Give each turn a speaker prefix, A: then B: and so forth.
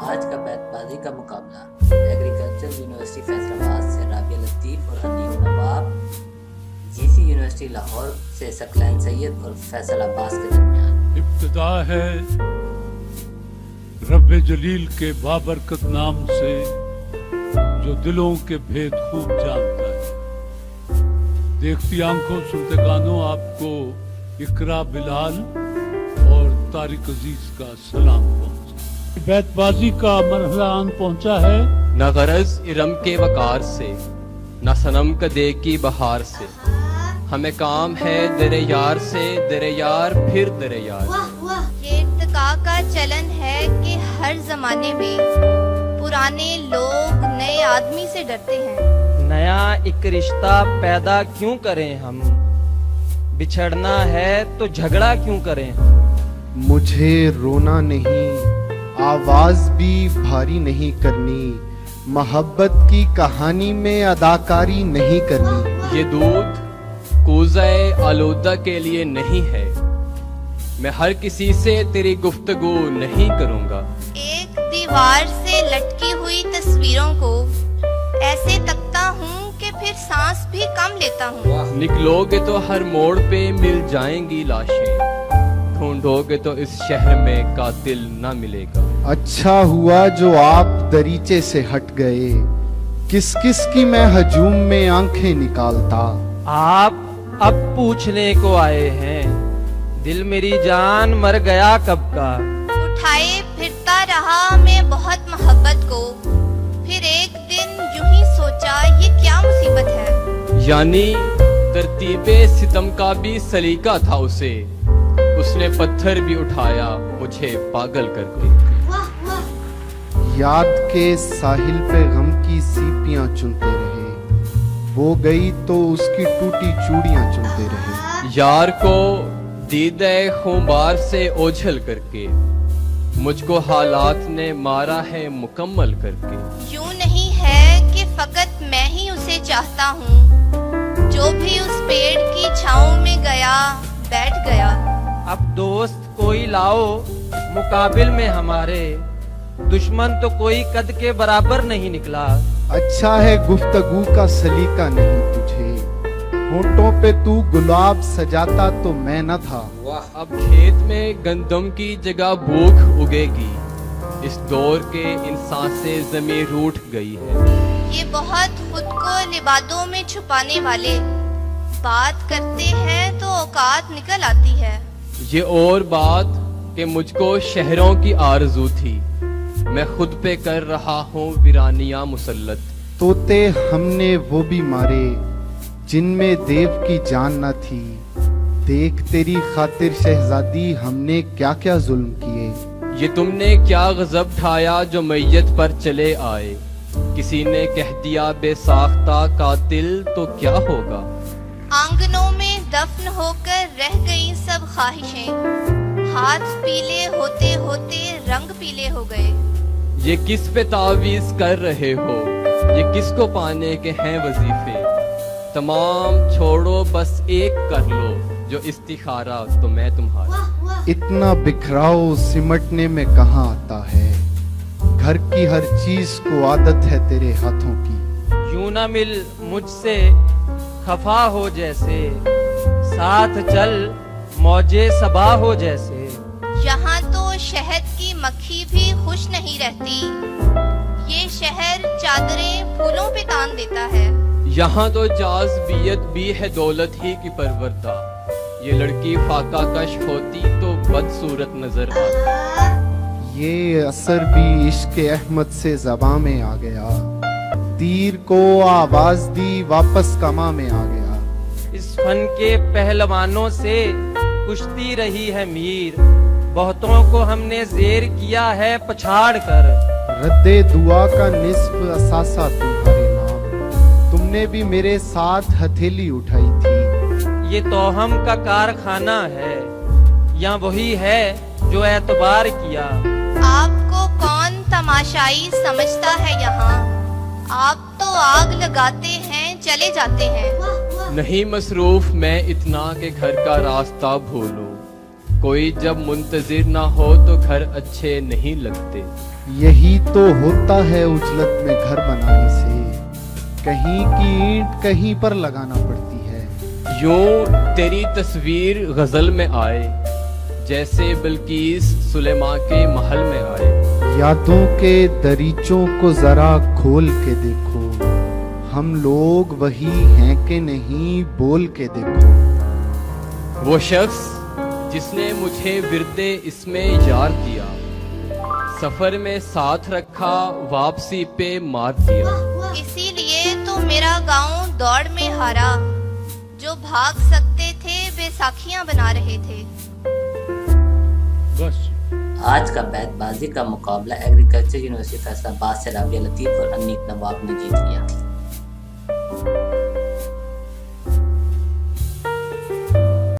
A: आज का बैतबाजी का मुकाबला एग्रीकल्चर यूनिवर्सिटी फैसलाबाद से राबिया लतीफ़ और हनीफ नवाब, जीसी यूनिवर्सिटी लाहौर से सकलैन सैयद और फैसल अब्बास के दरमियान।
B: इब्तिदा है रब्बे जलील के बाबरकत नाम से जो दिलों के भेद खूब जानता है। देखती आंखों सुनते कानों आपको इकरा बिलाल और तारिक अजीज का सलाम पहुंचा। बैतबाजी का मरहला आन पहुंचा है।
C: न गरज इरम के वकार से, न सनम कदे की बहार से, हमें काम है दरे यार से, दरे यार फिर दरे यार।
D: ये इर्तिका का चलन है कि हर जमाने में पुराने लोग नए आदमी से डरते हैं।
E: नया एक रिश्ता पैदा क्यों करें हम, बिछड़ना है तो झगड़ा क्यों करें हम।
F: मुझे रोना नहीं, आवाज भी भारी नहीं करनी, मोहब्बत की कहानी में अदाकारी नहीं करनी।
C: ये दूध कोज़े आलूदा के लिए नहीं है, मैं हर किसी से तेरी गुफ्तगू नहीं करूंगा।
D: एक दीवार से लटकी हुई तस्वीरों को ऐसे तकता हूँ कि फिर सांस भी कम लेता हूँ।
C: निकलोगे तो हर मोड़ पे मिल जाएंगी लाशें, ढूंढोगे तो इस शहर में कातिल ना मिलेगा।
F: अच्छा हुआ जो आप दरीचे से हट गए, किस किस की मैं हजूम में आंखें निकालता।
E: आप अब पूछने को आए हैं, दिल मेरी जान मर गया कब का।
D: उठाए फिरता रहा मैं बहुत मोहब्बत को, फिर एक दिन यूं ही सोचा ये क्या मुसीबत है।
C: यानी तरतीबे सितम का भी सलीका था उसे, उसने पत्थर भी उठाया मुझे पागल करके।
F: याद के साहिल पे गम की सीपियां चुनते रहे, वो गई तो उसकी टूटी चूड़ियां चुनते रहे।
C: यार को दीदे खुमार से ओझल करके, मुझको हालात ने मारा है मुकम्मल करके।
D: यूं नहीं है कि फकत मैं ही उसे चाहता हूँ, जो भी उस पेड़ की छांव में गया बैठ गया।
E: अब दोस्त कोई लाओ मुकाबिल में हमारे, दुश्मन तो कोई कद के बराबर नहीं निकला।
F: अच्छा है गुफ्तगू का सलीका नहीं तुझे, होठों पे तू गुलाब सजाता तो मैं न था।
C: अब खेत में गंदम की जगह भूख उगेगी, इस दौर के इंसान से जमीन रूठ गई है।
D: ये बहुत खुद को लिबादों में छुपाने वाले बात करते हैं तो औकात निकल आती है।
C: ये और बात कि मुझको शहरों की आरज़ू थी, मैं खुद पे कर रहा हूँ वीरानियां मुसल्लत।
F: तोते हमने वो भी मारे जिनमें देव की जान न थी, देख तेरी खातिर शहजादी हमने क्या क्या जुल्म किए।
C: ये तुमने क्या गजब ढाया जो मैयत पर चले आए, किसी ने कह दिया बेसाख्ता कातिल तो क्या होगा।
D: आंगनों में दफन होकर रह गई सब ख्वाहिशें, हाथ पीले होते होते रंग पीले हो गए।
C: ये किस पे तावीज कर रहे हो, ये किसको पाने के हैं वजीफे, तमाम छोड़ो बस एक कर लो जो इस्तिखारा तो मैं तुम्हारा।
F: इतना बिखराव सिमटने में कहाँ आता है, घर की हर चीज को आदत है तेरे हाथों की।
E: यूं ना मिल मुझसे खफा हो जैसे, साथ चल मौजे सबा हो जैसे।
D: यहाँ तो शहद की मक्खी भी खुश नहीं रहती, ये शहर चादरें फूलों पे तान देता है।
C: यहाँ तो जाज़बियत भी है दौलत ही की परवरदा, ये लड़की फाका कश होती तो बदसूरत नजर आती।
F: ये असर भी इश्क अहमद से ज़बां में आ गया, तीर को आवाज दी वापस कमा में आ गया।
E: इस फन के पहलवानों से कुश्ती रही है मीर, बहुतों को हमने जेर किया है पछाड़ कर।
F: रद्दे दुआ का निस्फ असासा तुम्हारे नाम, तुमने भी मेरे साथ हथेली उठाई थी।
E: ये तोहम का कारखाना है या वही है जो एतबार किया।
D: आपको कौन तमाशाई समझता है यहाँ, आप तो आग लगाते हैं चले जाते हैं।
C: नहीं मसरूफ मैं इतना के घर का रास्ता भूलूं, कोई जब मुंतजिर ना हो तो घर अच्छे नहीं लगते।
F: यही तो होता है उजलत में घर बनाने से, कहीं की ईंट कहीं पर लगाना पड़ती है।
C: यूं तेरी तस्वीर गजल में आए, जैसे बिल्किस सुलेमा के महल में आए।
F: यादों के दरीचों को जरा खोल के देखो, हम लोग वही हैं कि नहीं बोल के देखो।
C: वो शख्स जिसने मुझे विरदे इसमें यार दिया, सफर में साथ रखा, वापसी पे मार दिया।
D: इसीलिए तो मेरा गांव दौड़ में हारा, जो भाग सकते थे वे साखियां बना रहे थे।
B: बस
A: आज का बैतबाजी का मुकाबला एग्रीकल्चर यूनिवर्सिटी फैसलाबाद से राबिया लतीफ और अनीक नवाब ने जीत लिया।